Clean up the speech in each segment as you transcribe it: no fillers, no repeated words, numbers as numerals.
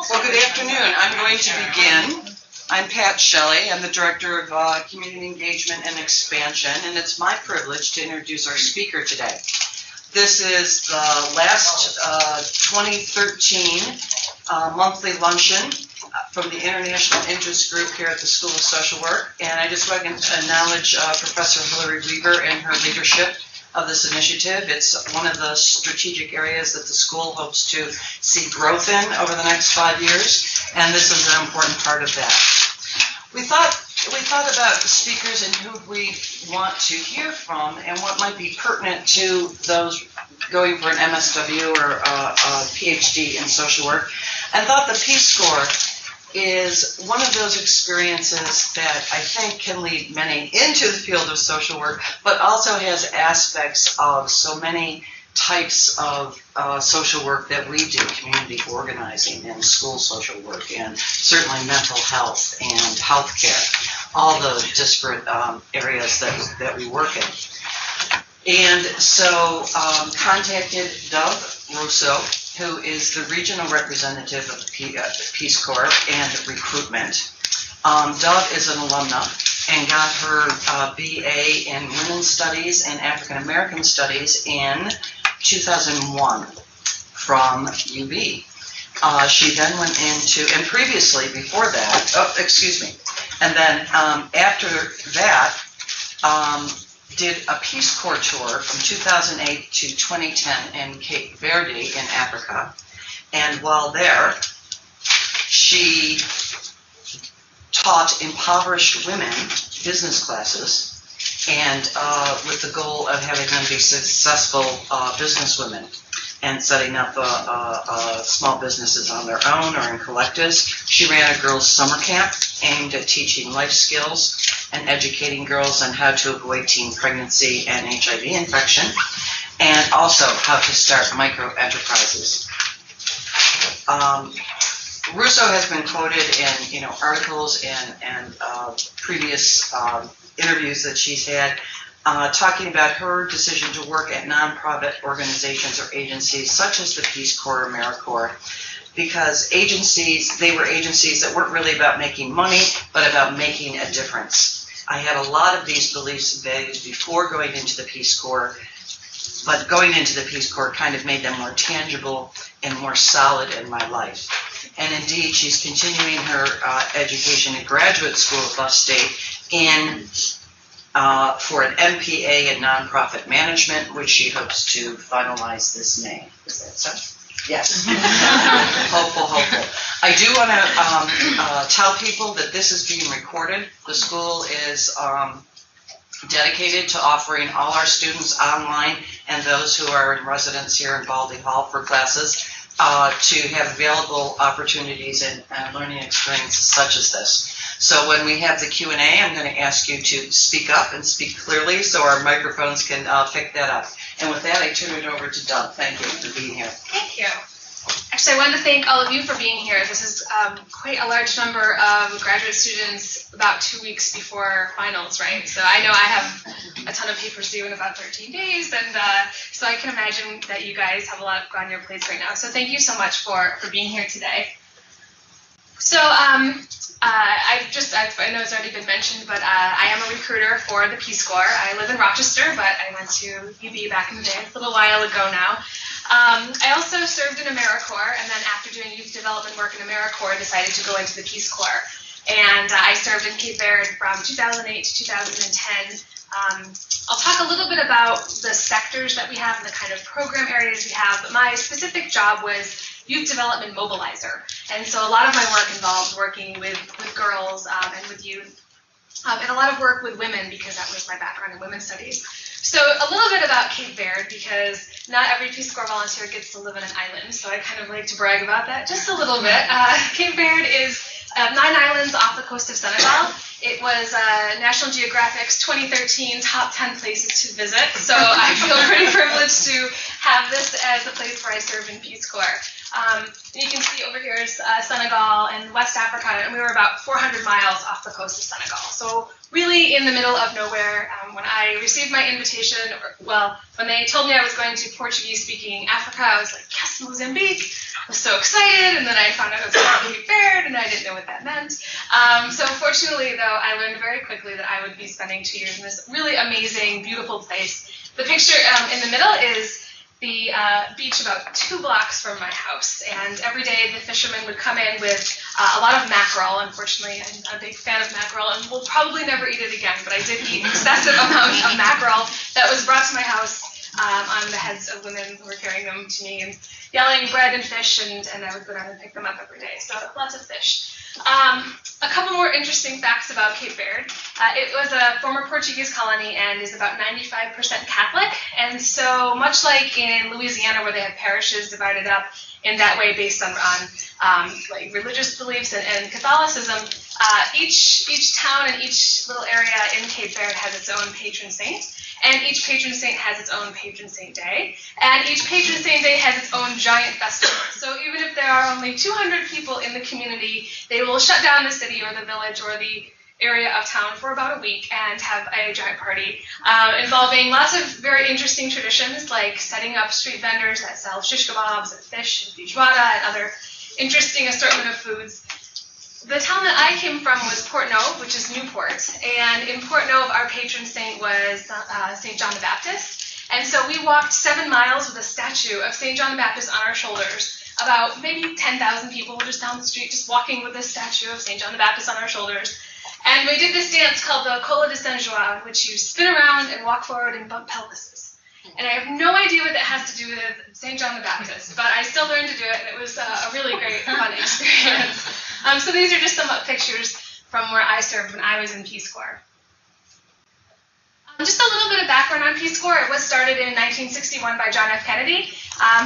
Well, good afternoon. I'm going to begin. I'm Pat Shelley. I'm the Director of Community Engagement and Expansion, and it's my privilege to introduce our speaker today. This is the last 2013 monthly luncheon from the International Interest Group here at the School of Social Work, and I just want to acknowledge Professor Hillary Weaver and her leadership of this initiative. It's one of the strategic areas that the school hopes to see growth in over the next 5 years, and this is an important part of that. We thought about the speakers and who we want to hear from and what might be pertinent to those going for an MSW or a PhD in social work, and thought the Peace Score is one of those experiences that I think can lead many into the field of social work, but also has aspects of so many types of social work that we do, community organizing and school social work, and certainly mental health and healthcare, all the disparate areas that we work in. And so contacted Doug Russo, who is the regional representative of the Peace Corps and Recruitment. Dove is an alumna and got her BA in Women's Studies and African American Studies in 2001 from UB. She then went into, and previously before that, and then after that, did a Peace Corps tour from 2008 to 2010 in Cape Verde in Africa. And while there, she taught impoverished women business classes, and with the goal of having them be successful businesswomen and setting up small businesses on their own or in collectives. She ran a girls' summer camp aimed at teaching life skills and educating girls on how to avoid teen pregnancy and HIV infection, and also how to start micro enterprises. Russo has been quoted in articles and previous interviews that she's had, talking about her decision to work at nonprofit organizations or agencies such as the Peace Corps or AmeriCorps, because they were agencies that weren't really about making money, but about making a difference. I had a lot of these beliefs and values before going into the Peace Corps, but going into the Peace Corps kind of made them more tangible and more solid in my life. And indeed, she's continuing her education at graduate school at Buff State for an MPA in nonprofit management, which she hopes to finalize this May. Is that so? Yes. Hopeful. I do want to tell people that this is being recorded. The school is dedicated to offering all our students online and those who are in residence here in Baldy Hall for classes to have available opportunities and learning experiences such as this. So when we have the Q&A, I'm going to ask you to speak up and speak clearly so our microphones can pick that up. And with that, I turn it over to Doug. Thank you for being here. Thank you. Actually, I wanted to thank all of you for being here. This is quite a large number of graduate students about 2 weeks before finals, right? So I know I have a ton of papers due in about 13 days, and so I can imagine that you guys have a lot on your plates right now. So thank you so much for being here today. So I know it's already been mentioned, but I am a recruiter for the Peace Corps. I live in Rochester, but I went to UB back in the day, a little while ago now. I also served in AmeriCorps, and then after doing youth development work in AmeriCorps, decided to go into the Peace Corps. And I served in Cape Verde from 2008 to 2010. I'll talk a little bit about the sectors that we have and the kind of program areas we have, but my specific job was youth development mobilizer. And so a lot of my work involved working with girls and with youth, and a lot of work with women because that was my background in women's studies. So a little bit about Cape Verde, because not every Peace Corps volunteer gets to live on an island, so I kind of like to brag about that just a little bit. Cape Verde is 9 islands off the coast of Senegal. It was National Geographic's 2013 top 10 places to visit, so I feel pretty privileged to have this as a place where I served in Peace Corps. You can see over here is Senegal and West Africa, and we were about 400 miles off the coast of Senegal. So really in the middle of nowhere. When I received my invitation, when they told me I was going to Portuguese-speaking Africa, I was like, yes, Mozambique. I was so excited, and then I found out it was going to Cape Verde, and I didn't know what that meant. So fortunately, though, I learned very quickly that I would be spending 2 years in this really amazing, beautiful place. The picture in the middle is the beach about 2 blocks from my house, and every day the fishermen would come in with a lot of mackerel. Unfortunately, I'm a big fan of mackerel, and will probably never eat it again, but I did eat excessive amounts of mackerel that was brought to my house on the heads of women who were carrying them to me and yelling bread and fish, and I would go down and pick them up every day. So lots of fish. A couple more interesting facts about Cape Verde. It was a former Portuguese colony and is about 95% Catholic. And so much like in Louisiana, where they have parishes divided up in that way based on like religious beliefs and Catholicism, each town and each little area in Cape Verde has its own patron saint. And each patron saint has its own patron saint day. And each patron saint day has its own giant festival. So even if there are only 200 people in the community, they will shut down the city or the village or the area of town for about a week and have a giant party involving lots of very interesting traditions, like setting up street vendors that sell shish kebabs and fish and feijoada and other interesting assortment of foods. The town that I came from was Port-Neuf, which is Newport, and in Port-Neuf our patron saint was St. John the Baptist, and so we walked 7 miles with a statue of St. John the Baptist on our shoulders. About maybe 10,000 people were just down the street just walking with this statue of St. John the Baptist on our shoulders, and we did this dance called the Cola de Saint-Joan, in which you spin around and walk forward and bump pelvises. And I have no idea what that has to do with St. John the Baptist, but I still learned to do it, and it was a really great, fun experience. So these are just some pictures from where I served when I was in Peace Corps. Just a little bit of background on Peace Corps. It was started in 1961 by John F. Kennedy.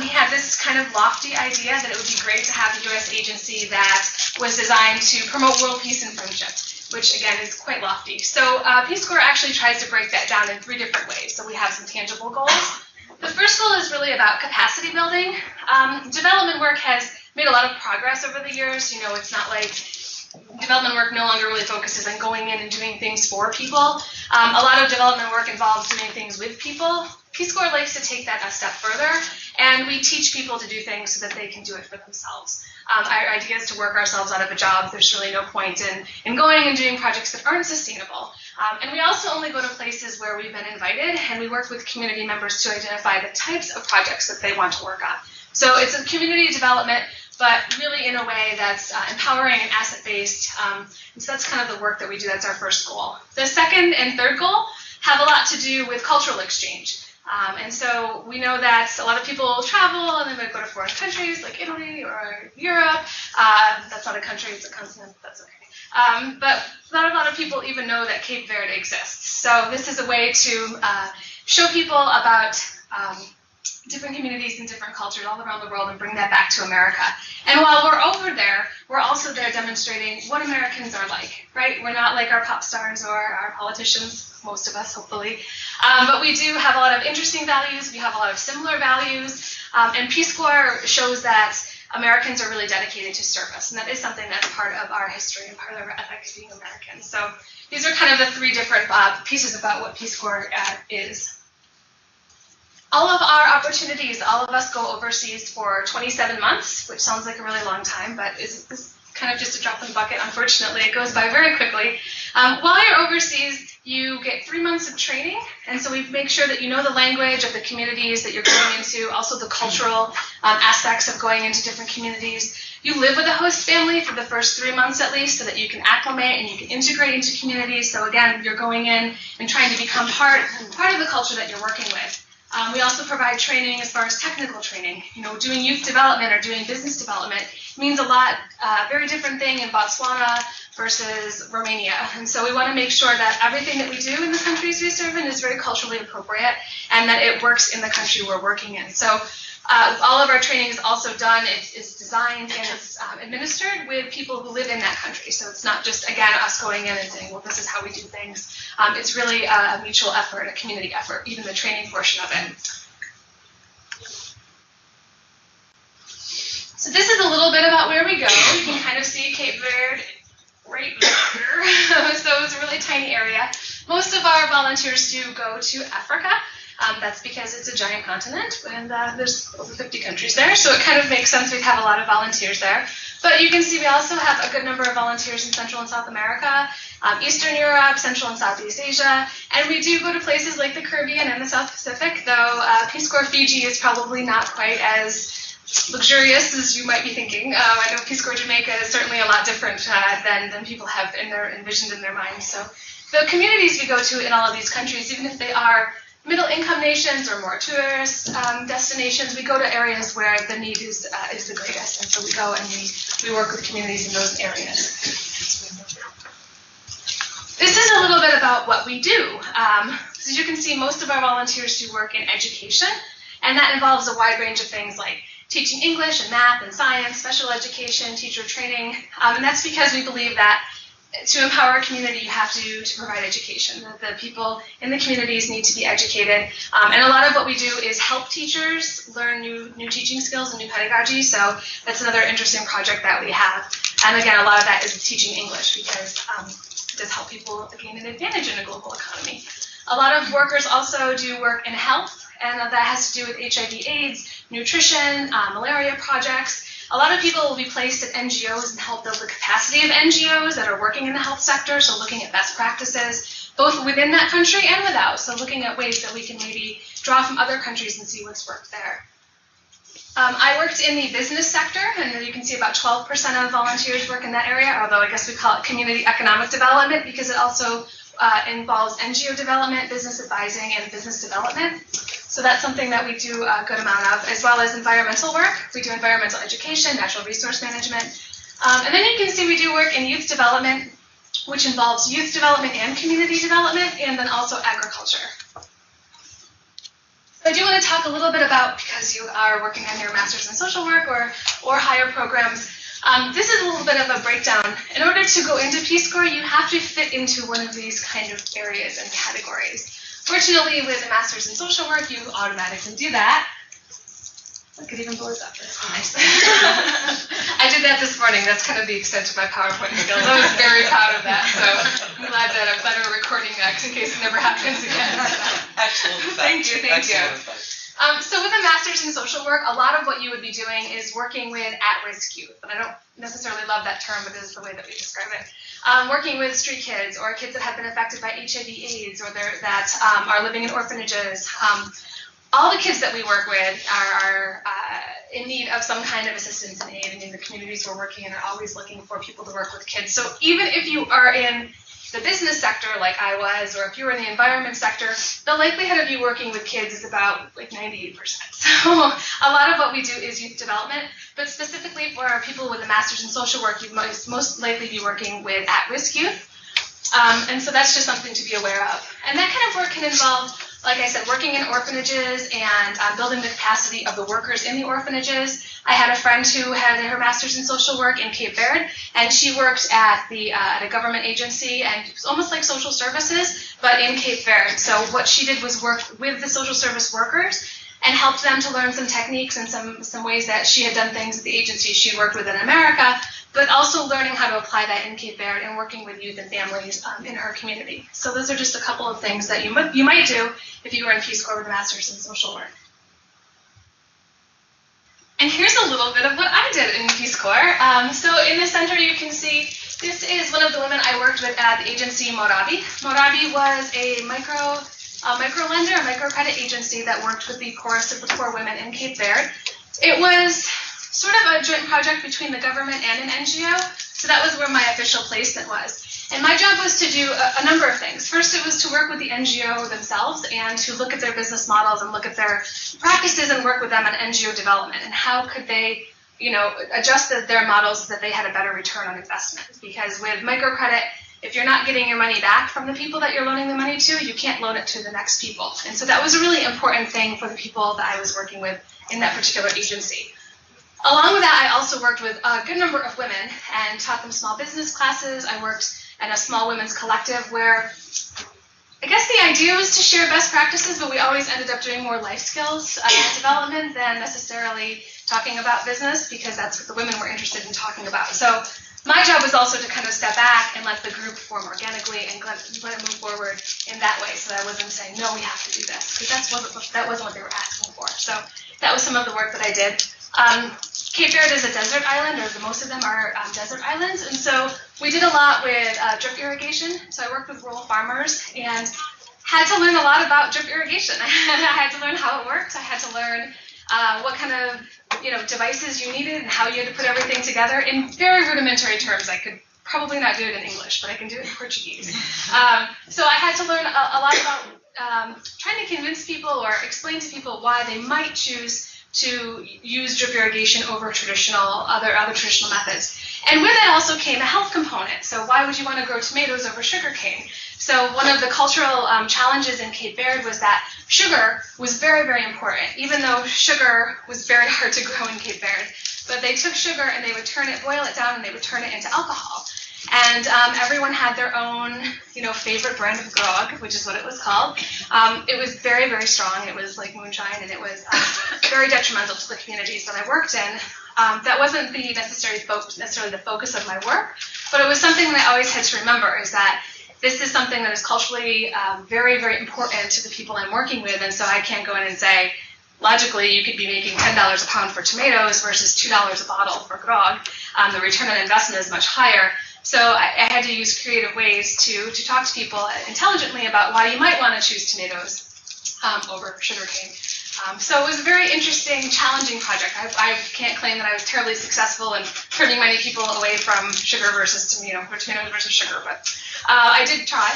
He had this kind of lofty idea that it would be great to have a U.S. agency that was designed to promote world peace and friendship, which again is quite lofty. So Peace Corps actually tries to break that down in 3 different ways. So we have some tangible goals. The first goal is really about capacity building. Development work has made a lot of progress over the years. You know, it's not like development work no longer really focuses on going in and doing things for people. A lot of development work involves doing things with people. Peace Corps likes to take that a step further, and we teach people to do things so that they can do it for themselves. Our idea is to work ourselves out of a job. There's really no point in going and doing projects that aren't sustainable. And we also only go to places where we've been invited, and we work with community members to identify the types of projects that they want to work on. So it's a community development, but really in a way that's empowering and asset-based. And so that's kind of the work that we do. That's our first goal. The second and third goal have a lot to do with cultural exchange. And so we know that a lot of people travel and they might go to foreign countries like Italy or Europe. That's not a country, it's a continent, that's okay. But not a lot of people even know that Cape Verde exists. So this is a way to show people about different communities and different cultures all around the world and bring that back to America. And while we're over there, we're also there demonstrating what Americans are like, right? We're not like our pop stars or our politicians, most of us, hopefully. But we do have a lot of interesting values. We have a lot of similar values. And Peace Corps shows that Americans are really dedicated to service. And that is something that's part of our history and part of our ethics being American. So these are kind of the 3 different pieces about what Peace Corps is. All of our opportunities, all of us go overseas for 27 months, which sounds like a really long time, but it's kind of just a drop in the bucket. Unfortunately, it goes by very quickly. While you're overseas, you get 3 months of training, and so we make sure that you know the language of the communities that you're going into, also the cultural aspects of going into different communities. You live with a host family for the first 3 months at least so that you can acclimate and you can integrate into communities. So again, you're going in and trying to become part of the culture that you're working with. We also provide training as far as technical training. You know, doing youth development or doing business development means a lot, very different thing in Botswana versus Romania. And so we want to make sure that everything that we do in the countries we serve in is very culturally appropriate and that it works in the country we're working in. So all of our training is also done, it's designed and it's administered with people who live in that country. So it's not just, again, us going in and saying, well, this is how we do things. It's really a mutual effort, a community effort, even the training portion of it. Cape Verde right there. So it's a really tiny area. Most of our volunteers do go to Africa. That's because it's a giant continent, and there's over 50 countries there, so it kind of makes sense we'd have a lot of volunteers there. But you can see we also have a good number of volunteers in Central and South America, Eastern Europe, Central and Southeast Asia, and we do go to places like the Caribbean and the South Pacific, though Peace Corps Fiji is probably not quite as luxurious as you might be thinking. I know Peace Corps Jamaica is certainly a lot different than people have envisioned in their minds. So the communities we go to in all of these countries, even if they are middle-income nations or more tourist destinations, we go to areas where the need is the greatest, and so we go and we work with communities in those areas. This is a little bit about what we do. So as you can see, most of our volunteers do work in education, and that involves a wide range of things like teaching English and math and science, special education, teacher training, and that's because we believe that to empower a community, you have to provide education. The people in the communities need to be educated. And a lot of what we do is help teachers learn new teaching skills and new pedagogy. So that's another interesting project that we have. And again, a lot of that is teaching English because it does help people gain an advantage in a global economy. A lot of workers also do work in health, and that has to do with HIV/AIDS, nutrition, malaria projects. A lot of people will be placed at NGOs and help build the capacity of NGOs that are working in the health sector, so looking at best practices, both within that country and without, so looking at ways that we can maybe draw from other countries and see what's worked there. I worked in the business sector, and you can see about 12% of volunteers work in that area, although I guess we call it community economic development because it also involves NGO development, business advising, and business development. So that's something that we do a good amount of, as well as environmental work. We do environmental education, natural resource management. And then you can see we do work in youth development, which involves youth development and community development, and then also agriculture. So I do want to talk a little bit about, because you are working on your master's in social work or higher programs, this is a little bit of a breakdown. In order to go into Peace Corps, you have to fit into one of these kind of areas and categories. Fortunately, with a master's in social work, you automatically do that. Look, it even blows up. That's nice. I did that this morning. That's kind of the extent of my PowerPoint skills. I was very proud of that. So I'm glad that I'm better recording that in case it never happens again. Excellent. Thank you. So with a master's in social work, a lot of what you would be doing is working with at-risk youth. And I don't necessarily love that term, but it is the way that we describe it. Working with street kids or kids that have been affected by HIV/AIDS or that are living in orphanages. All the kids that we work with are in need of some kind of assistance and aid. I mean, the communities we're working in are always looking for people to work with kids. So even if you are in the business sector like I was, or if you were in the environment sector, the likelihood of you working with kids is about like 98%. So a lot of what we do is youth development, but specifically for our people with a master's in social work, you most likely be working with at-risk youth. And so that's just something to be aware of. And that kind of work can involve, like I said, working in orphanages and building the capacity of the workers in the orphanages. I had a friend who had her master's in social work in Cape Verde, and she worked at a government agency, and it was almost like social services, but in Cape Verde. So what she did was work with the social service workers and helped them to learn some techniques and some ways that she had done things at the agency she worked with in America, but also learning how to apply that in Cape Verde and working with youth and families in her community. So those are just a couple of things that you might do if you were in Peace Corps with a master's in social work. And here's a little bit of what I did in Peace Corps. So in the center you can see this is one of the women I worked with at the agency Morabi. Morabi was a micro lender, a microcredit agency that worked with the poorest of the poor women in Cape Verde. It was sort of a joint project between the government and an NGO, so that was where my official placement was. And my job was to do a number of things. First, it was to work with the NGO themselves and to look at their business models and look at their practices and work with them on NGO development and how could they, adjust their models so that they had a better return on investment. Because with microcredit, if you're not getting your money back from the people that you're loaning the money to, you can't loan it to the next people. And so that was a really important thing for the people that I was working with in that particular agency. Along with that, I also worked with a good number of women and taught them small business classes. I worked at a small women's collective where I guess the idea was to share best practices, but we always ended up doing more life skills development than necessarily talking about business because that's what the women were interested in talking about. So my job was also to kind of step back and let the group form organically and let it move forward in that way, so that I wasn't saying, no, we have to do this, because that wasn't what they were asking for. So that was some of the work that I did. Cape Verde is a desert island, or most of them are desert islands, and so we did a lot with drip irrigation. So I worked with rural farmers and had to learn a lot about drip irrigation. I had to learn how it worked. I had to learn what kind of devices you needed and how you had to put everything together in very rudimentary terms. I could probably not do it in English, but I can do it in Portuguese. So I had to learn a lot about trying to convince people or explain to people why they might choose to use drip irrigation over other traditional methods. And with it also came a health component. So why would you want to grow tomatoes over sugarcane? So one of the cultural challenges in Cape Verde was that sugar was very, very important, even though sugar was very hard to grow in Cape Verde. But they took sugar and they would boil it down, and they would turn it into alcohol. And everyone had their own, favorite brand of grog, which is what it was called. It was very, very strong. It was like moonshine, and it was very detrimental to the communities that I worked in. That wasn't necessarily the focus of my work, but it was something that I always had to remember, is that this is something that is culturally very, very important to the people I'm working with, and so I can't go in and say, logically, you could be making $10 a pound for tomatoes versus $2 a bottle for grog. The return on investment is much higher. So I had to use creative ways to talk to people intelligently about why you might want to choose tomatoes over sugarcane. So it was a very interesting, challenging project. I can't claim that I was terribly successful in turning many people away from sugar versus tomatoes versus sugar, but I did try.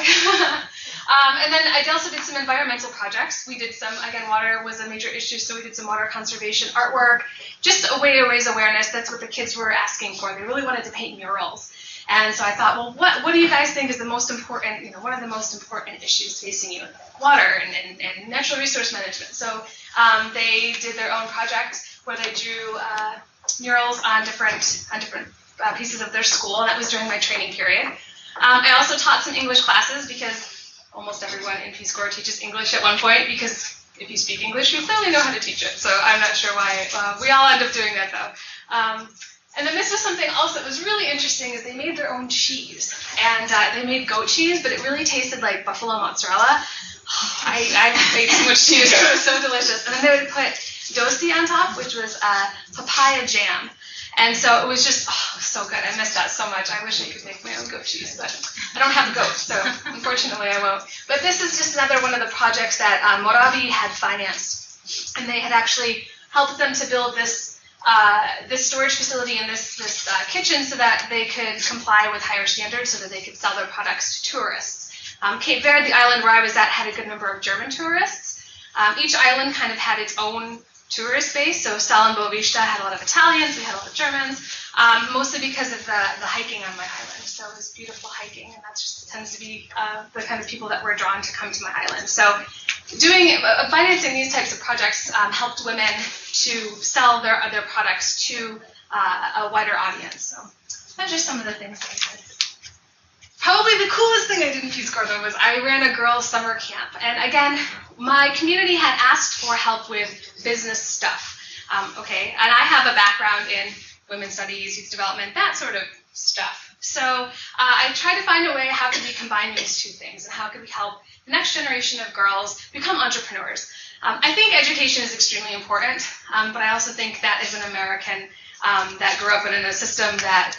And then I also did some environmental projects. We did some, again, water was a major issue, so we did some water conservation artwork, just a way to raise awareness. That's what the kids were asking for. They really wanted to paint murals. And so I thought, well, what do you guys think is the most important, what are the most important issues facing you? Water and natural resource management. So they did their own project where they drew murals on different pieces of their school, and that was during my training period. I also taught some English classes, because almost everyone in Peace Corps teaches English at one point, because if you speak English, you clearly know how to teach it. So I'm not sure why we all end up doing that, though. And then this was something else that was really interesting, is they made their own cheese. And they made goat cheese, but it really tasted like buffalo mozzarella. I ate so much cheese. It was so delicious. And then they would put dosi on top, which was papaya jam. And so it was just so good. I missed that so much. I wish I could make my own goat cheese, but I don't have a goat, so unfortunately I won't. But this is just another one of the projects that Moravi had financed. And they had actually helped them to build this storage facility and this kitchen so that they could comply with higher standards, so that they could sell their products to tourists. Cape Verde, the island where I was at, had a good number of German tourists. Each island kind of had its own tourist base. So Sal and Boa Vista had a lot of Italians, we had a lot of Germans, mostly because of the hiking on my island. So it was beautiful hiking, and that just tends to be the kind of people that were drawn to come to my island. So financing these types of projects helped women to sell their products to a wider audience. So those are some of the things that I did. Probably the coolest thing I did in Peace Corps, though, was I ran a girls' summer camp. And again, my community had asked for help with business stuff. And I have a background in women's studies, youth development, that sort of stuff. So I tried to find a way, how could we combine these two things, and how could we help the next generation of girls become entrepreneurs. I think education is extremely important, but I also think that as an American that grew up in a system that,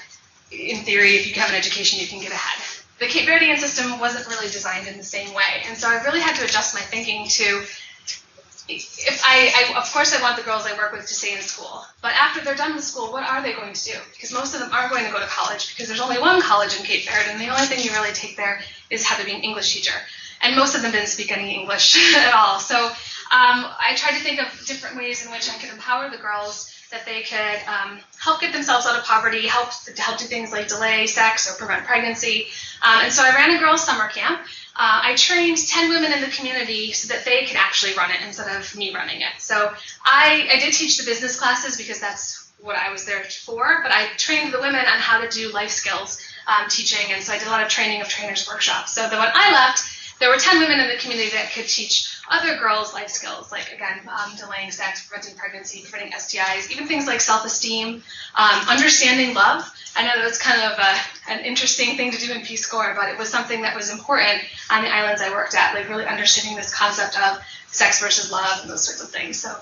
in theory, if you have an education, you can get ahead. The Cape Verdean system wasn't really designed in the same way, and so I really had to adjust my thinking to, of course I want the girls I work with to stay in school, but after they're done with school, what are they going to do? Because most of them aren't going to go to college, because there's only one college in Cape Verde, and the only thing you really take there is how to be an English teacher. And most of them didn't speak any English at all. So I tried to think of different ways in which I could empower the girls, that they could help get themselves out of poverty, help do things like delay sex or prevent pregnancy. And so I ran a girls' summer camp. I trained 10 women in the community so that they could actually run it instead of me running it. So I did teach the business classes, because that's what I was there for, but I trained the women on how to do life skills teaching, and so I did a lot of training of trainers' workshops. So that when I left, there were 10 women in the community that could teach other girls life skills, like, again, delaying sex, preventing pregnancy, preventing STIs, even things like self-esteem, understanding love. I know that's kind of an interesting thing to do in Peace Corps, but it was something that was important on the islands I worked at, like really understanding this concept of sex versus love and those sorts of things. So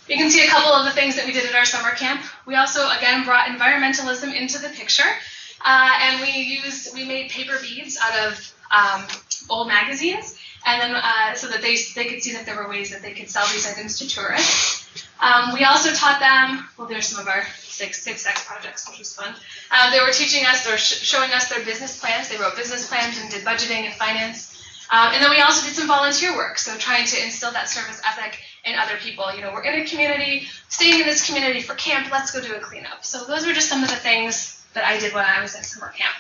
you can see a couple of the things that we did at our summer camp. We also, again, brought environmentalism into the picture, and we made paper beads out of old magazines, and then so that they could see that there were ways that they could sell these items to tourists. We also taught them, well, there's some of our safe sex projects, which was fun. They were teaching us or showing us their business plans. They wrote business plans and did budgeting and finance. And then we also did some volunteer work, so trying to instill that service ethic in other people. You know, we're in a community, staying in this community for camp, let's go do a cleanup. So those were just some of the things that I did when I was at summer camp.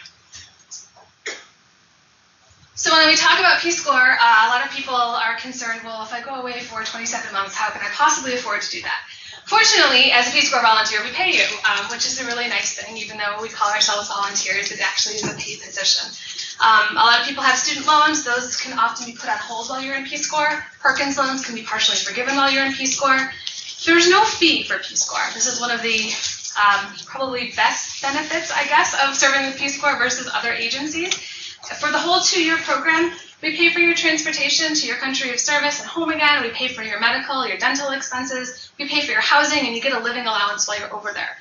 So when we talk about Peace Corps, a lot of people are concerned, well, if I go away for 27 months, how can I possibly afford to do that? Fortunately, as a Peace Corps volunteer, we pay you, which is a really nice thing. Even though we call ourselves volunteers, it actually is a paid position. A lot of people have student loans. Those can often be put on hold while you're in Peace Corps. Perkins loans can be partially forgiven while you're in Peace Corps. There's no fee for Peace Corps. This is one of the probably best benefits, I guess, of serving with Peace Corps versus other agencies. For the whole 2-year program, we pay for your transportation to your country of service and home again. We pay for your medical, your dental expenses. We pay for your housing, and you get a living allowance while you're over there.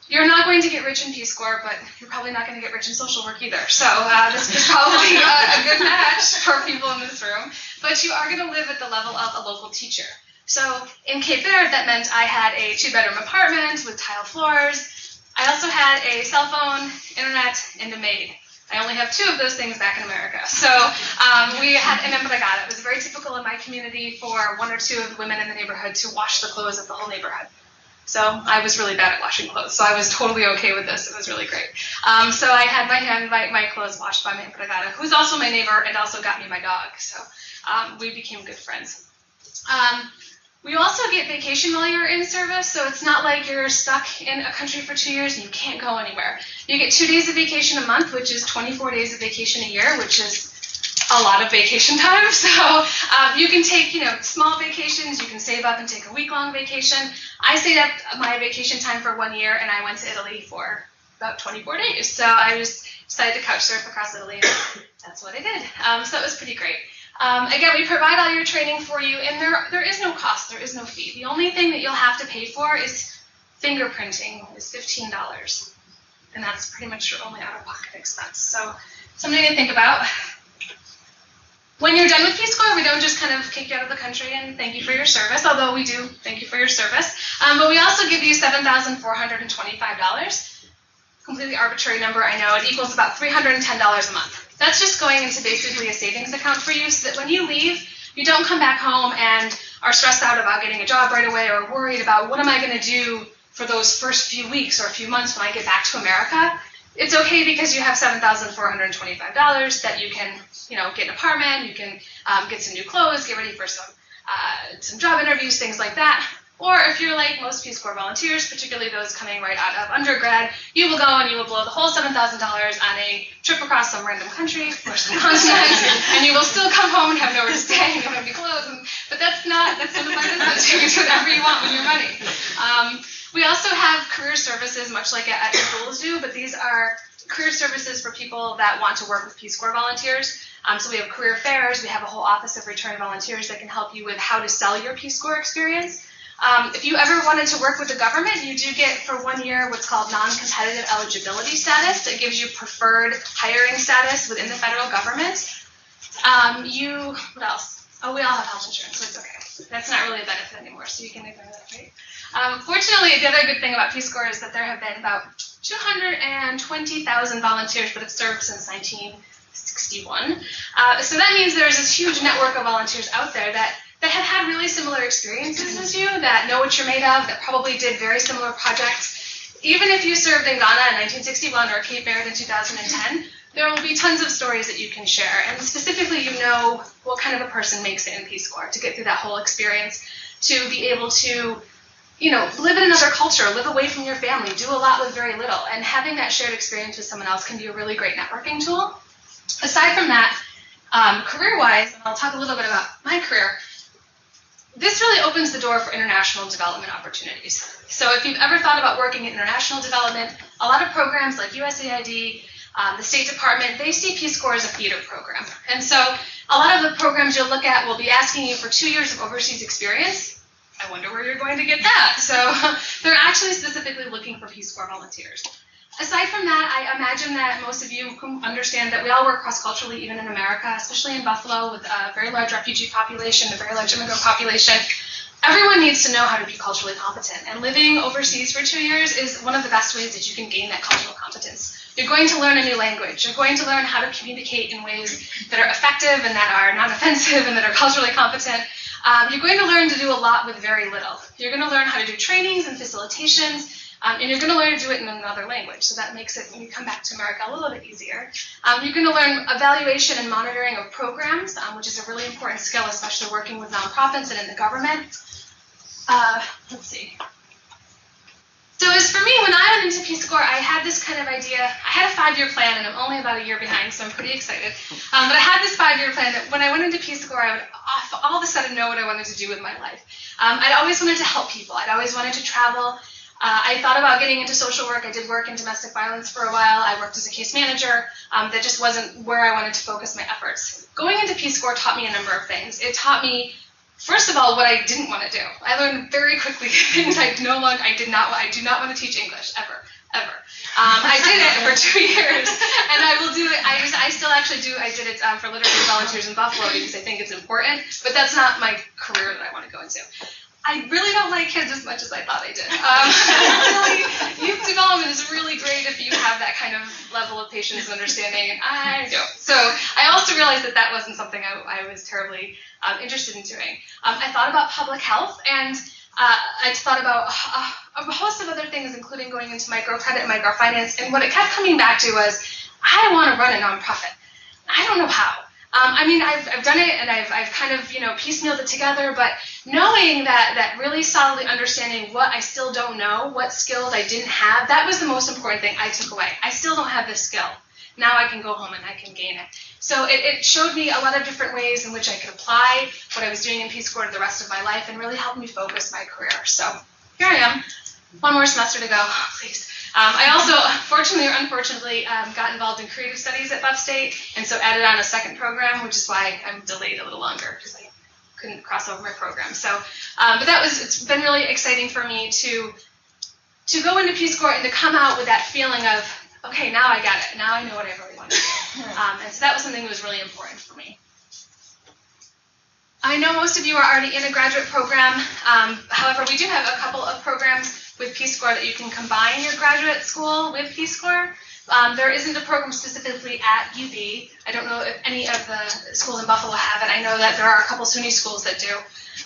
You're not going to get rich in Peace Corps, but you're probably not going to get rich in social work either. So this is probably a good match for people in this room. But you are going to live at the level of a local teacher. So in Cape Verde, that meant I had a 2-bedroom apartment with tile floors. I also had a cell phone, internet, and a maid. I only have 2 of those things back in America. So we had an empregada. It was very typical in my community for 1 or 2 of the women in the neighborhood to wash the clothes of the whole neighborhood. So I was really bad at washing clothes, so I was totally okay with this. It was really great. So I had my clothes washed by my empregada, who's also my neighbor and also got me my dog. So we became good friends. We also get vacation while you're in service, so it's not like you're stuck in a country for 2 years and you can't go anywhere. You get 2 days of vacation a month, which is 24 days of vacation a year, which is a lot of vacation time. So you can take, small vacations. You can save up and take a week-long vacation. I saved up my vacation time for 1 year, and I went to Italy for about 24 days. So I just decided to couch surf across Italy, and that's what I did. So it was pretty great. Again, we provide all your training for you, and there is no cost, there is no fee. The only thing that you'll have to pay for is fingerprinting, is $15. And that's pretty much your only out-of-pocket expense. So something to think about. When you're done with Peace Corps, we don't just kind of kick you out of the country and thank you for your service, although we do thank you for your service. But we also give you $7,425. Completely arbitrary number, I know. It equals about $310 a month. That's just going into basically a savings account for you so that when you leave, you don't come back home and are stressed out about getting a job right away or worried about what am I going to do for those first few weeks or a few months when I get back to America. It's okay because you have $7,425 that you can, get an apartment, you can get some new clothes, get ready for some job interviews, things like that. Or if you're like most Peace Corps volunteers, particularly those coming right out of undergrad, you will go and you will blow the whole $7,000 on a trip across some random country or some continent, and you will still come home and have nowhere to stay and you don't have any clothes. But that's none of my business. You can do whatever you want with your money. We also have career services, much like at schools do, but these are career services for people that want to work with Peace Corps volunteers. So we have career fairs. We have a whole office of returning volunteers that can help you with how to sell your Peace Corps experience. If you ever wanted to work with the government, you do get for 1 year what's called non-competitive eligibility status. It gives you preferred hiring status within the federal government. What else? Oh, we all have health insurance, so it's okay. That's not really a benefit anymore, so you can ignore that, right? Fortunately, the other good thing about Peace Corps is that there have been about 220,000 volunteers that have served since 1961. So that means there's this huge network of volunteers out there that have had really similar experiences as you, that know what you're made of, that probably did very similar projects. Even if you served in Ghana in 1961 or Cape Verde in 2010, there will be tons of stories that you can share. And specifically, what kind of a person makes it in Peace Corps to get through that whole experience, to be able to, live in another culture, live away from your family, do a lot with very little. And having that shared experience with someone else can be a really great networking tool. Aside from that, Career-wise, and I'll talk a little bit about my career, this really opens the door for international development opportunities. So if you've ever thought about working in international development, a lot of programs like USAID, the State Department, they see Peace Corps as a feeder program. And so a lot of the programs you'll look at will be asking you for 2 years of overseas experience. I wonder where you're going to get that. So they're actually specifically looking for Peace Corps volunteers. Aside from that, I imagine that most of you understand that we all work cross-culturally, even in America, especially in Buffalo with a very large refugee population, a very large immigrant population. Everyone needs to know how to be culturally competent, and living overseas for 2 years is one of the best ways that you can gain that cultural competence. You're going to learn a new language. You're going to learn how to communicate in ways that are effective and that are non-offensive and that are culturally competent. You're going to learn to do a lot with very little. You're going to learn how to do trainings and facilitations. And you're going to learn to do it in another language, so that makes it, when you come back to America, a little bit easier. You're going to learn evaluation and monitoring of programs, which is a really important skill, especially working with nonprofits and in the government. Let's see. So as for me, when I went into Peace Corps, I had this kind of idea. I had a 5-year plan, and I'm only about a year behind, so I'm pretty excited. But I had this 5-year plan that when I went into Peace Corps, I would all of a sudden know what I wanted to do with my life. I'd always wanted to help people. I'd always wanted to travel. I thought about getting into social work. I did work in domestic violence for a while. I worked as a case manager. That just wasn't where I wanted to focus my efforts. Going into Peace Corps taught me a number of things. It taught me, first of all, what I didn't want to do. I learned very quickly things I do not want to teach English, ever. I did it for 2 years, and I will do it. I still actually do. I did it for literacy volunteers in Buffalo because I think it's important, but that's not my career that I want to go into. I really don't like kids as much as I thought I did. Youth development is really great if you have that kind of level of patience and understanding, and I don't. So I also realized that that wasn't something I was terribly interested in doing. I thought about public health, and I thought about a host of other things, including going into microcredit and microfinance, and what it kept coming back to was, I want to run a nonprofit. I don't know how. I've done it, and I've kind of, piecemealed it together, but knowing that really solidly understanding what I still don't know, what skills I didn't have, that was the most important thing I took away. I still don't have this skill. Now I can go home and I can gain it. So it showed me a lot of different ways in which I could apply what I was doing in Peace Corps to the rest of my life and really helped me focus my career. So here I am, 1 more semester to go, please. I also, fortunately or unfortunately, got involved in creative studies at Buff State, and so added on a second program, which is why I'm delayed a little longer, because I couldn't cross over my program. So, but it's been really exciting for me to go into Peace Corps and to come out with that feeling of, okay, now I got it. Now I know what I really want to do. And so that was something that was really important for me. I know most of you are already in a graduate program. However, we do have a couple of programs with Peace Corps that you can combine your graduate school with Peace Corps. There isn't a program specifically at UB. I don't know if any of the schools in Buffalo have it. I know that there are a couple SUNY schools that do.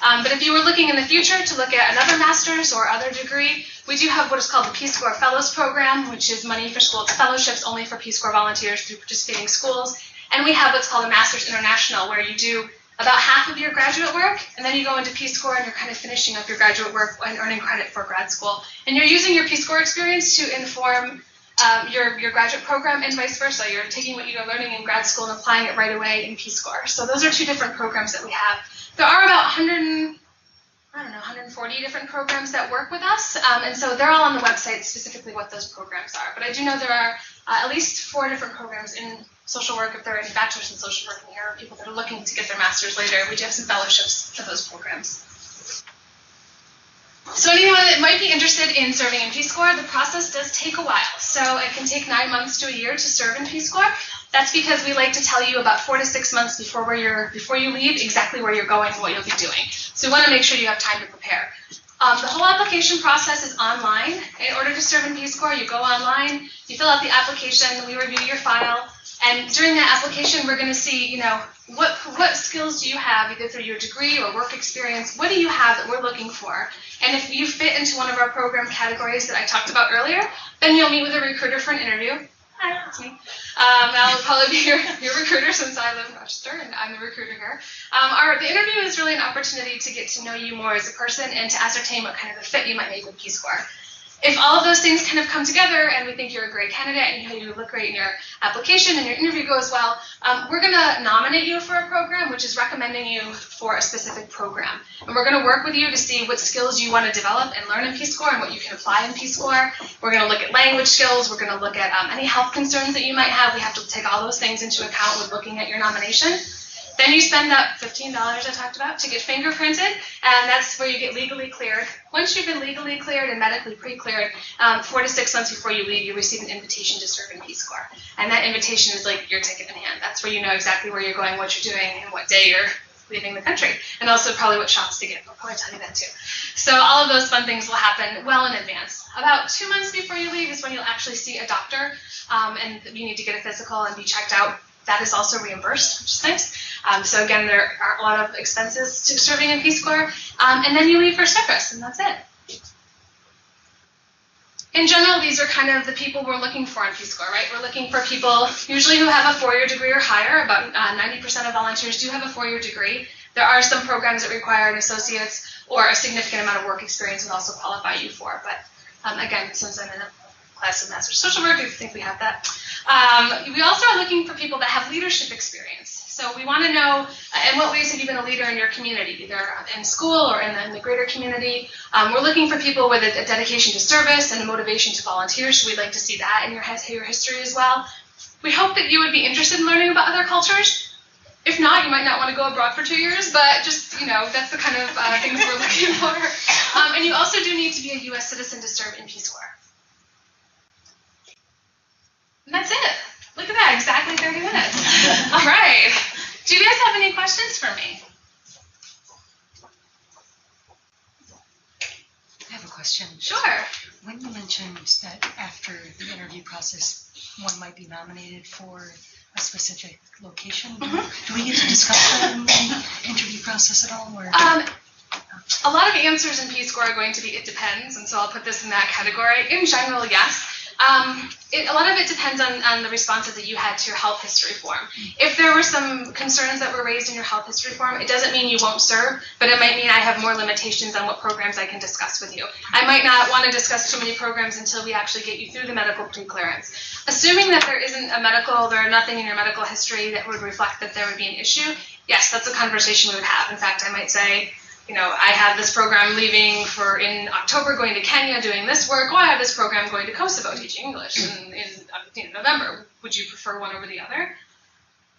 But if you were looking in the future to look at another master's or other degree, we do have what is called the Peace Corps Fellows Program, which is money for school fellowships only for Peace Corps volunteers through participating schools. And we have what's called a Master's International, where you do about half of your graduate work, and then you go into Peace Corps and you're kind of finishing up your graduate work and earning credit for grad school. And you're using your Peace Corps experience to inform your graduate program and vice versa. You're taking what you're learning in grad school and applying it right away in Peace Corps. So those are 2 different programs that we have. There are about 140 different programs that work with us, and so they're all on the website, specifically what those programs are. But I do know there are at least 4 different programs in social work. If there are any bachelors in social work in here, or people that are looking to get their master's later, we do have some fellowships for those programs. So anyone that might be interested in serving in Peace Corps, the process does take a while. So it can take 9 months to a year to serve in Peace Corps. That's because we like to tell you about 4 to 6 months before you leave exactly where you're going and what you'll be doing. So we want to make sure you have time to prepare. The whole application process is online. In order to serve in Peace Corps, you go online, you fill out the application, we review your file, and during that application, we're going to see, what skills do you have, either through your degree or work experience. What do you have that we're looking for? And if you fit into one of our program categories that I talked about earlier, then you'll meet with a recruiter for an interview. Hi, that's me. I'll probably be your recruiter since I live in Rochester and I'm the recruiter here. The interview is really an opportunity to get to know you more as a person and to ascertain what kind of a fit you might make with Peace Corps. If all of those things kind of come together and we think you're a great candidate and you look great in your application and your interview goes well, we're going to nominate you for a program, which is recommending you for a specific program. And we're going to work with you to see what skills you want to develop and learn in Peace Corps and what you can apply in Peace Corps. We're going to look at language skills. We're going to look at any health concerns that you might have. We have to take all those things into account when looking at your nomination. Then you spend that $15 I talked about to get fingerprinted, and that's where you get legally cleared. Once you've been legally cleared and medically pre-cleared, 4 to 6 months before you leave, you receive an invitation to serve in Peace Corps. And that invitation is like your ticket in hand. That's where you know exactly where you're going, what you're doing, and what day you're leaving the country. And also probably what shots to get. I'll probably tell you that too. So all of those fun things will happen well in advance. About 2 months before you leave is when you'll actually see a doctor, and you need to get a physical and be checked out. That is also reimbursed, which is nice. So again, there are a lot of expenses to serving in Peace Corps. And then you leave for service, and that's it. In general, these are kind of the people we're looking for in Peace Corps, right? We're looking for people usually who have a 4-year degree or higher. About 90% of volunteers do have a 4-year degree. There are some programs that require an associate's or a significant amount of work experience would also qualify you for. But again, since I'm in a class of Master's Social Work, I think we have that. We also are looking for people that have leadership experience. So we want to know in what ways have you been a leader in your community, either in school or in the greater community. We're looking for people with a dedication to service and a motivation to volunteer, so we'd like to see that in your history as well. We hope that you would be interested in learning about other cultures. If not, you might not want to go abroad for 2 years, but just, that's the kind of things we're looking for. And you also do need to be a U.S. citizen to serve in Peace Corps. And that's it. Look at that, exactly 30 minutes. All right. Do you guys have any questions for me? I have a question. Sure. When you mentioned that after the interview process, one might be nominated for a specific location, do we get to discuss that in the interview process at all? Or? A lot of answers in Peace Corps are going to be it depends, and so I'll put this in that category. In general, yes. A lot of it depends on the responses that you had to your health history form. If there were some concerns that were raised in your health history form, it doesn't mean you won't serve, but it might mean I have more limitations on what programs I can discuss with you. I might not want to discuss too many programs until we actually get you through the medical pre-clearance. Assuming that there isn't there nothing in your medical history that would reflect that there would be an issue, yes, that's a conversation we would have. In fact, I might say, I have this program leaving in October, going to Kenya, doing this work. I have this program going to Kosovo, teaching English in November. Would you prefer one over the other?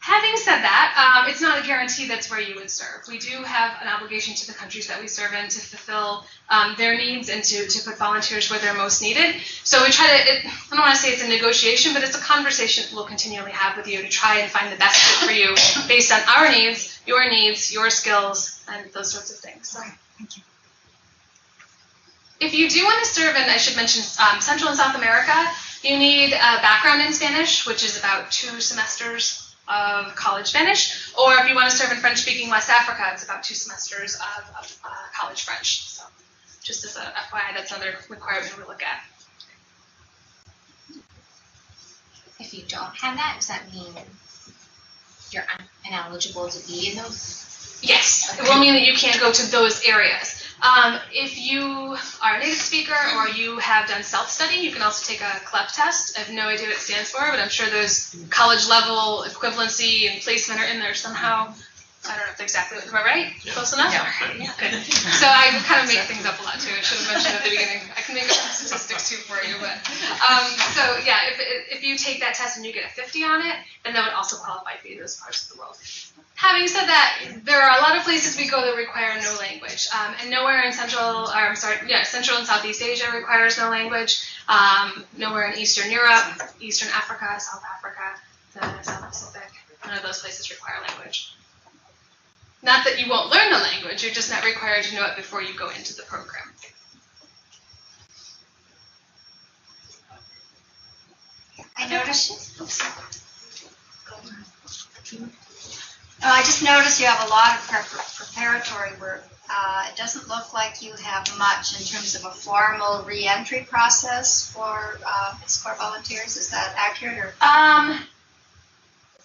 Having said that, it's not a guarantee that's where you would serve. We do have an obligation to the countries that we serve in to fulfill their needs and to put volunteers where they're most needed. So we try to, I don't want to say it's a negotiation, but it's a conversation we'll continually have with you to try and find the best fit for you based on our needs, your skills, and those sorts of things. So, Thank you. If you do want to serve in, I should mention, Central and South America, you need a background in Spanish, which is about 2 semesters of college Spanish, or if you want to serve in French-speaking West Africa, it's about 2 semesters of college French. So just as a FYI, that's another requirement we look at. If you don't have that, does that mean you're ineligible to be in those? Yes, it will mean that you can't go to those areas. If you are a native speaker or you have done self-study, you can also take a CLEP test. I have no idea what it stands for, but I'm sure those college-level equivalency and placement are in there somehow. I don't know if exactly, am I right? Yeah. Close enough? Yeah, good. So I kind of make things up a lot too. I should have mentioned at the beginning. I can make up some statistics too for you. But so yeah, if you take that test and you get a 50 on it, then that would also qualify for you in those parts of the world. Having said that, there are a lot of places we go that require no language, and nowhere in Central and Southeast Asia requires no language. Nowhere in Eastern Europe, Eastern Africa, South Africa, the South Pacific, none of those places require language. Not that you won't learn the language, you're just not required to know it before you go into the program. I just noticed you have a lot of preparatory work. It doesn't look like you have much in terms of a formal re-entry process for Peace Corps volunteers. Is that accurate? Or?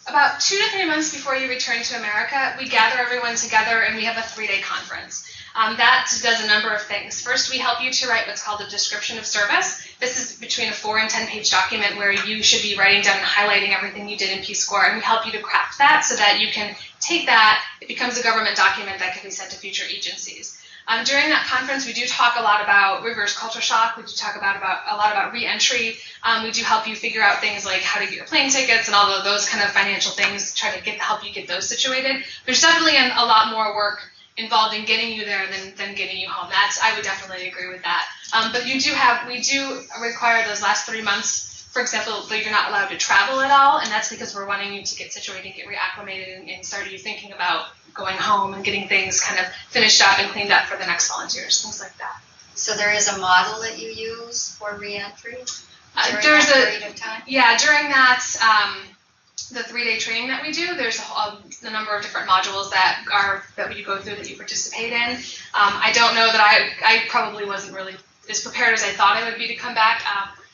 About 2 to 3 months before you return to America, we gather everyone together and we have a 3-day conference. That does a number of things. First, we help you to write what's called a description of service. This is between a 4 and 10 page document where you should be writing down and highlighting everything you did in Peace Corps, and we help you to craft that so that you can take that, it becomes a government document that can be sent to future agencies. During that conference, we do talk a lot about reverse culture shock. We do talk about a lot about re-entry. We do help you figure out things like how to get your plane tickets and all of those kind of financial things, try to help you get those situated. There's definitely a lot more work involved in getting you there than getting you home. I would definitely agree with that. But we do require those last 3 months. For example, you're not allowed to travel at all, and that's because we're wanting you to get situated, get reacclimated, and start you thinking about going home and getting things kind of finished up and cleaned up for the next volunteers, things like that. So there is a model that you use for reentry during There's that period of time? Yeah, during that, the 3-day training that we do, there's a number of different modules that you go through that you participate in. I don't know that I probably wasn't really as prepared as I thought I would be to come back.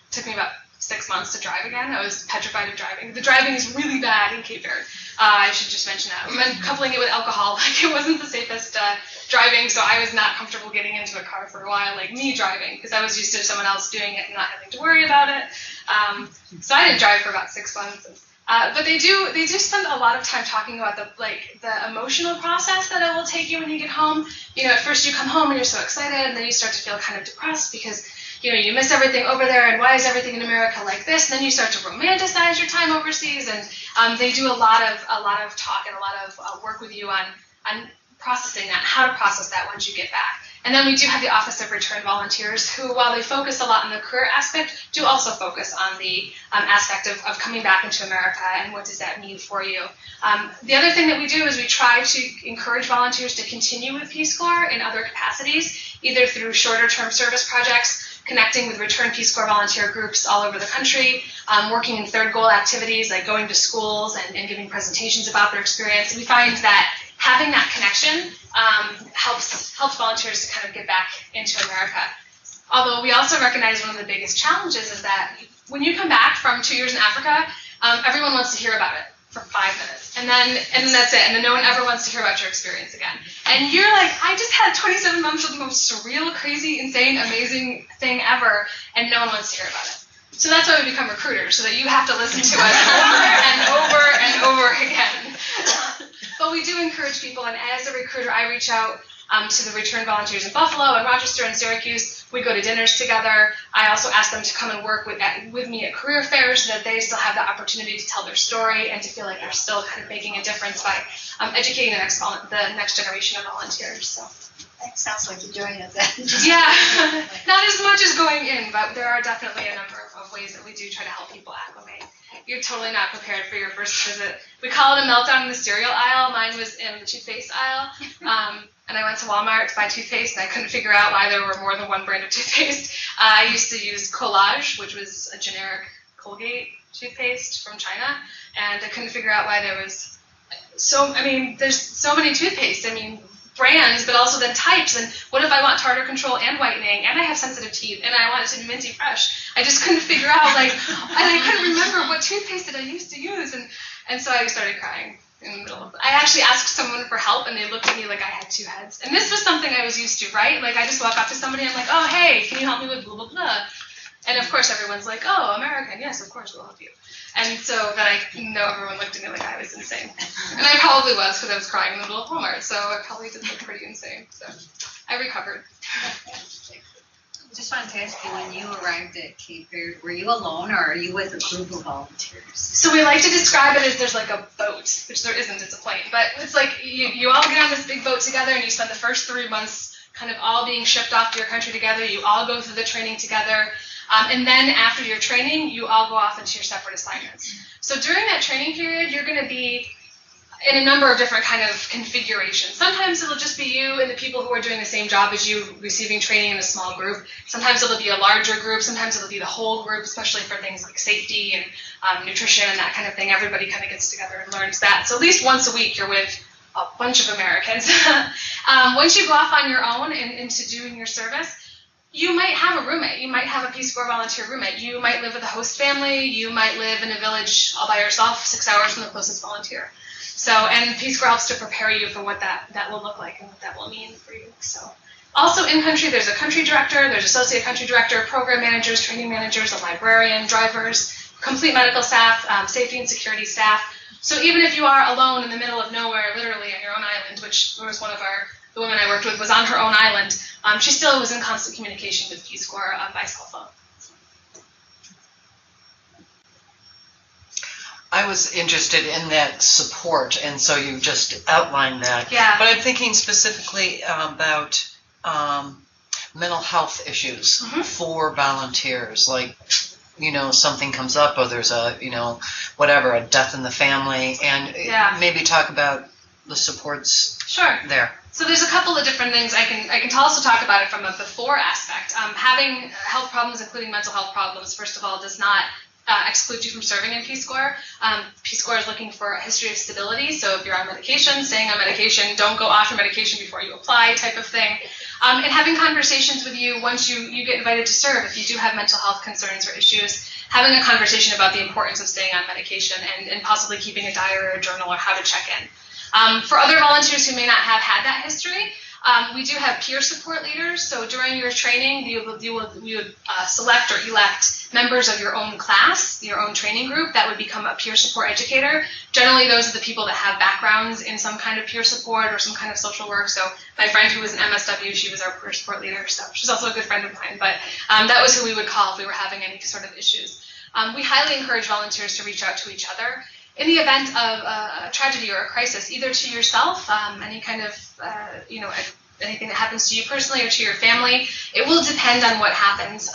It took me about 6 months to drive again. I was petrified of driving. The driving is really bad in Cape Verde. I should just mention that. And then coupling it with alcohol, it wasn't the safest driving, so I was not comfortable getting into a car for a while, me driving, because I was used to someone else doing it and not having to worry about it. So I didn't drive for about 6 months. But they do spend a lot of time talking about the emotional process that it will take you when you get home. At first you come home and you're so excited, and then you start to feel kind of depressed because you miss everything over there, and why is everything in America like this? And then you start to romanticize your time overseas, and they do a lot of talk and a lot of work with you on processing that, how to process that once you get back. And then we do have the Office of Return Volunteers, who, while they focus a lot on the career aspect, do also focus on the aspect of coming back into America and what does that mean for you. The other thing that we do is we try to encourage volunteers to continue with Peace Corps in other capacities, either through shorter-term service projects, connecting with Return Peace Corps volunteer groups all over the country, working in third goal activities like going to schools and giving presentations about their experience. We find that having that connection helps volunteers to kind of get back into America. Although we also recognize one of the biggest challenges is that when you come back from 2 years in Africa, everyone wants to hear about it for 5 minutes. And then that's it. And then no one ever wants to hear about your experience again. And you're like, I just had 27 months of the most surreal, crazy, insane, amazing thing ever, and no one wants to hear about it. So that's why we become recruiters, so that you have to listen to us over and over and over again. But we do encourage people, and as a recruiter, I reach out to the return volunteers in Buffalo and Rochester and Syracuse. We go to dinners together. I also ask them to come and work with me at career fairs so that they still have the opportunity to tell their story and to feel like they're still kind of making a difference by educating the next generation of volunteers. So. That sounds like you're doing it then. Yeah, not as much as going in, but there are definitely a number of ways that we do try to help people acclimate. You're totally not prepared for your first visit. We call it a meltdown in the cereal aisle. Mine was in the toothpaste aisle. And I went to Walmart to buy toothpaste, and I couldn't figure out why there were more than one brand of toothpaste. I used to use Collage, which was a generic Colgate toothpaste from China, and I couldn't figure out why there was there's so many toothpaste. Brands, but also then types, and what if I want tartar control and whitening, and I have sensitive teeth, and I want it to be minty fresh? I just couldn't figure out, and I couldn't remember what toothpaste that I used to use, and so I started crying in the middle of it. I actually asked someone for help, and they looked at me like I had two heads, and this was something I was used to, right? I just walk up to somebody, and I'm like, oh, hey, can you help me with blah, blah, blah? And of course everyone's like, oh, American, yes, of course we'll help you. And so then I know everyone looked at me like I was insane. And I probably was, because I was crying in the middle of Walmart, so I probably did look pretty insane. So I recovered. Just wanted to ask you, when you arrived at Cape Verde, were you alone, or are you with a group of volunteers? So we like to describe it as there's a boat, which there isn't, it's a plane. But it's you all get on this big boat together, and you spend the first 3 months kind of all being shipped off to your country together. You all go through the training together. And then after your training, you all go off into your separate assignments. So during that training period, you're going to be in a number of different kind of configurations. Sometimes it'll just be you and the people who are doing the same job as you, receiving training in a small group. Sometimes it'll be a larger group. Sometimes it'll be the whole group, especially for things like safety and nutrition and that kind of thing. Everybody kind of gets together and learns that. So at least once a week, you're with a bunch of Americans. Once you go off on your own and into doing your service, you might have a roommate. You might have a Peace Corps volunteer roommate. You might live with a host family. You might live in a village all by yourself, 6 hours from the closest volunteer. So, and Peace Corps helps to prepare you for what that will look like and what that will mean for you. So, also in country, there's a country director, there's associate country director, program managers, training managers, a librarian, drivers, complete medical staff, safety and security staff. So even if you are alone in the middle of nowhere, literally on your own island, which was one of the women I worked with was on her own island, she still was in constant communication with Peace Corps by cell phone. I was interested in that support, and so you just outlined that. Yeah. But I'm thinking specifically about mental health issues for volunteers, like, something comes up, or there's a death in the family, and maybe talk about the supports there. So there's a couple of different things I can also talk about it from a before aspect. Having health problems, including mental health problems, first of all, does not exclude you from serving in Peace Corps. Peace Corps is looking for a history of stability, so if you're on medication, staying on medication, don't go off your medication before you apply, type of thing. And having conversations with you once you get invited to serve, if you do have mental health concerns or issues, having a conversation about the importance of staying on medication and possibly keeping a diary or a journal or how to check in. For other volunteers who may not have had that history, we do have peer support leaders. So during your training, we would select or elect members of your own class, your own training group, that would become a peer support educator. Generally, those are the people that have backgrounds in some kind of peer support or some kind of social work. So my friend who was an MSW, she was our peer support leader. So she's also a good friend of mine. But that was who we would call if we were having any sort of issues. We highly encourage volunteers to reach out to each other. In the event of a tragedy or a crisis, either to yourself, any kind of, anything that happens to you personally or to your family, it will depend on what happens.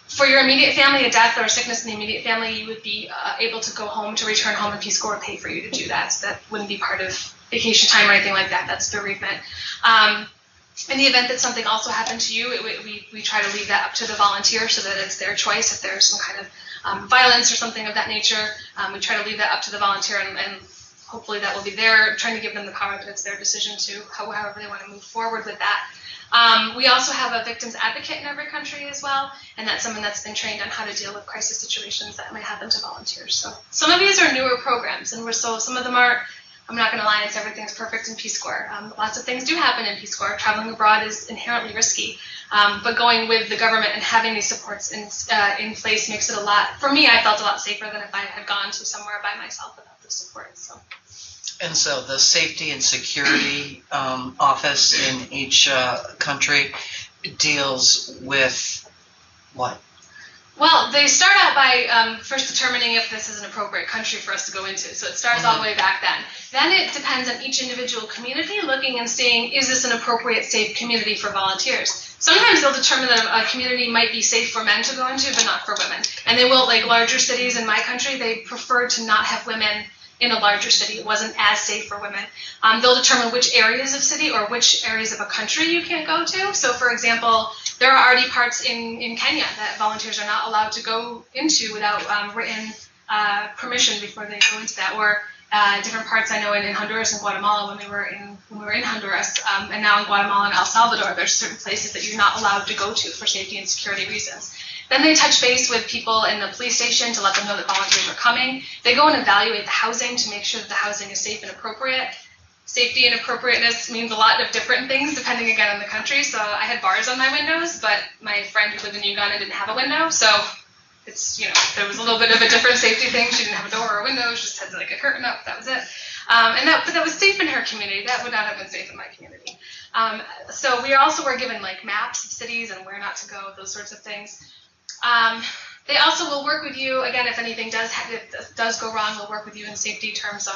For your immediate family, a death or a sickness in the immediate family, you would be able to go home, to return home, and Peace Corps would pay for you to do that. So that wouldn't be part of vacation time or anything like that. That's bereavement. In the event that something also happened to you, we try to leave that up to the volunteer so that it's their choice. If there's some kind of violence or something of that nature, we try to leave that up to the volunteer, and hopefully that will be there, trying to give them the power that it's their decision to, however they want to move forward with that. We also have a victims advocate in every country as well, and that's someone that's been trained on how to deal with crisis situations that might happen to volunteers. So some of these are newer programs, and some of them aren't. I'm not going to lie and say everything's perfect in Peace Corps. Lots of things do happen in Peace Corps. Traveling abroad is inherently risky, but going with the government and having these supports in place makes it for me, I felt a lot safer than if I had gone to somewhere by myself without the support. So. And so the safety and security office in each country deals with what? Well, they start out by first determining if this is an appropriate country for us to go into. So it starts all the way back then. Then it depends on each individual community looking and seeing, is this an appropriate, safe community for volunteers? Sometimes they'll determine that a community might be safe for men to go into, but not for women. And they will, like larger cities in my country, they prefer to not have women in a larger city. It wasn't as safe for women. They'll determine which areas of city or which areas of a country you can't go to. So, for example, there are already parts in Kenya that volunteers are not allowed to go into without written permission before they go into that. Or different parts I know in Honduras and Guatemala when we were in Honduras, and now in Guatemala and El Salvador, there's certain places that you're not allowed to go to for safety and security reasons. Then they touch base with people in the police station to let them know that volunteers are coming. They go and evaluate the housing to make sure that the housing is safe and appropriate. Safety and appropriateness means a lot of different things depending again on the country. So I had bars on my windows, but my friend who lived in Uganda didn't have a window. So it's, there was a little bit of a different safety thing. She didn't have a door or a window. She just had like a curtain up. That was it. But that was safe in her community. That would not have been safe in my community. So we also were given like maps of cities and where not to go, those sorts of things. They also will work with you, again, if anything does go wrong, they'll work with you in safety terms,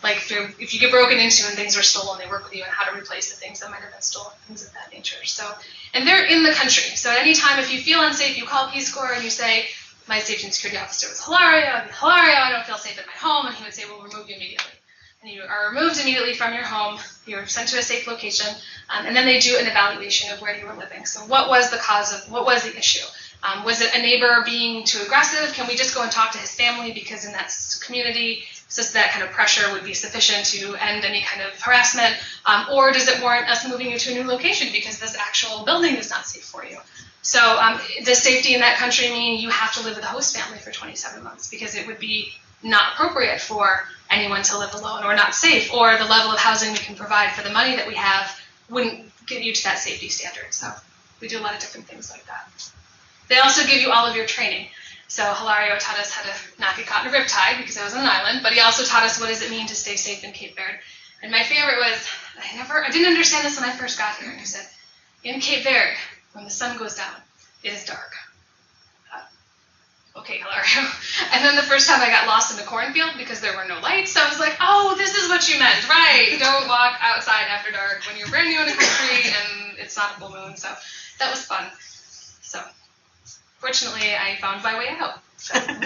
like if you get broken into and things are stolen, they work with you on how to replace the things that might have been stolen, things of that nature. So, and they're in the country. So anytime if you feel unsafe, you call Peace Corps and you say, my safety and security officer was Hilario, I don't feel safe at my home, and he would say, we'll remove you immediately. And you are removed immediately from your home, you're sent to a safe location, and then they do an evaluation of where you were living. So what was the issue? Was it a neighbor being too aggressive? Can we just go and talk to his family because in that community, just that kind of pressure would be sufficient to end any kind of harassment? Or does it warrant us moving you to a new location because this actual building is not safe for you? So does safety in that country mean you have to live with a host family for 27 months? Because it would be not appropriate for anyone to live alone, or not safe, or the level of housing we can provide for the money that we have wouldn't get you to that safety standard. So we do a lot of different things like that. They also give you all of your training. So Hilario taught us how to not get caught in a riptide because I was on an island, but he also taught us what does it mean to stay safe in Cape Verde. And my favorite was, I didn't understand this when I first got here. And he said, in Cape Verde, when the sun goes down, it is dark. Okay, Hilario. And then the first time I got lost in the cornfield because there were no lights, I was like, oh, this is what you meant, right? Don't walk outside after dark when you're brand new in the country and it's not a full moon. So that was fun. So fortunately, I found my way out. So, and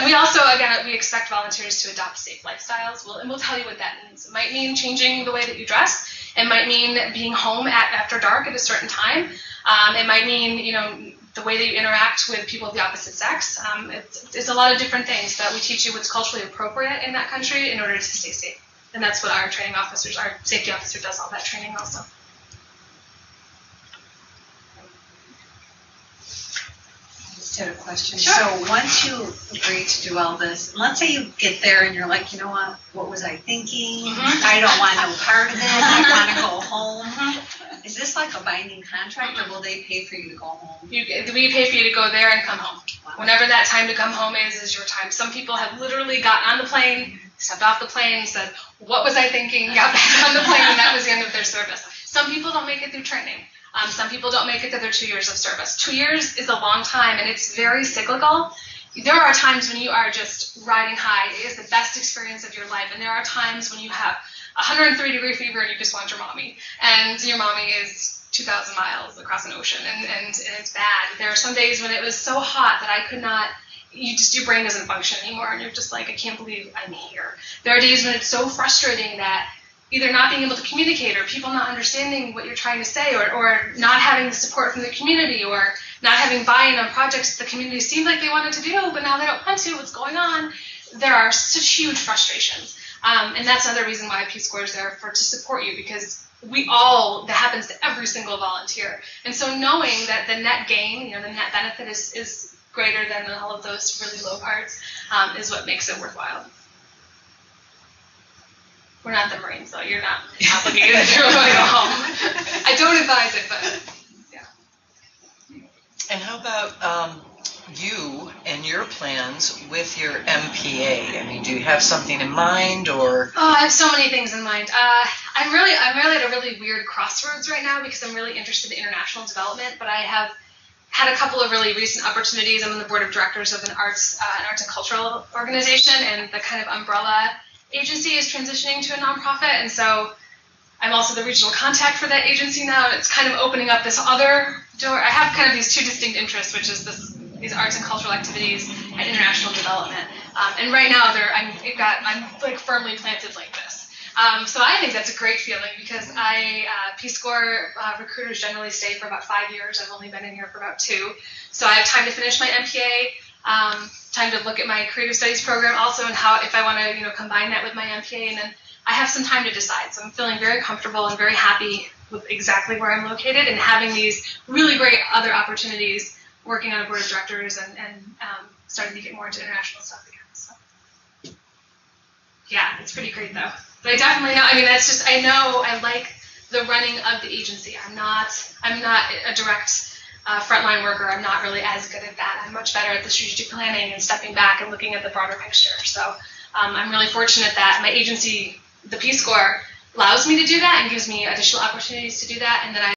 we also, again, we expect volunteers to adopt safe lifestyles. And we'll tell you what that means. It might mean changing the way that you dress. It might mean being home after dark at a certain time. It might mean, the way that you interact with people of the opposite sex. It's a lot of different things, but we teach you what's culturally appropriate in that country in order to stay safe. And that's what our training officers, our safety officer does all that training also. Just had a question. Sure. So once you agree to do all this, let's say you get there and you're like, you know what was I thinking? I don't want no part of it. I want to go home. Is this like a binding contract, or will they pay for you to go home? We pay for you to go there and come home. Wow. Whenever that time to come home is your time. Some people have literally gotten on the plane, stepped off the plane, said, what was I thinking? Got back on the plane, and that was the end of their service. Some people don't make it through training. Some people don't make it to their 2 years of service. 2 years is a long time, and it's very cyclical. There are times when you are just riding high. It is the best experience of your life. And there are times when you have 103-degree fever and you just want your mommy. And your mommy is 2,000 miles across an ocean, and it's bad. There are some days when it was so hot that I could not, your brain doesn't function anymore, and you're just like, I can't believe I'm here. There are days when it's so frustrating that either not being able to communicate, or people not understanding what you're trying to say, or not having the support from the community, or not having buy-in on projects the community seemed like they wanted to do, but now they don't want to. What's going on? There are such huge frustrations. And that's another reason why Peace Corps is there, to support you, because that happens to every single volunteer. And so knowing that the net gain, the net benefit is greater than all of those really low parts, is what makes it worthwhile. We're not the Marines, though. You're not obligated to go home. I don't advise it, but yeah. And how about you and your plans with your MPA? I mean, do you have something in mind, or? Oh, I have so many things in mind. I'm really at a really weird crossroads right now because I'm really interested in international development, but I have had a couple of really recent opportunities. I'm on the board of directors of an arts and cultural organization, and the kind of umbrella agency is transitioning to a nonprofit, and so I'm also the regional contact for that agency now, and it's kind of opening up this other door. I have kind of these two distinct interests, which is these arts and cultural activities and international development. And right now, I'm like firmly planted like this. So I think that's a great feeling because Peace Corps recruiters generally stay for about 5 years. I've only been in here for about 2. So I have time to finish my MPA, time to look at my creative studies program also, and if I want to combine that with my MPA, and then I have some time to decide. So I'm feeling very comfortable and very happy with exactly where I'm located, and having these really great other opportunities working on a board of directors and starting to get more into international stuff again. So yeah, it's pretty great though. But I definitely know, I know I like the running of the agency. I'm not a direct frontline worker. I'm not really as good at that. I'm much better at the strategic planning and stepping back and looking at the broader picture. So I'm really fortunate that my agency, the Peace Corps, allows me to do that and gives me additional opportunities to do that, and then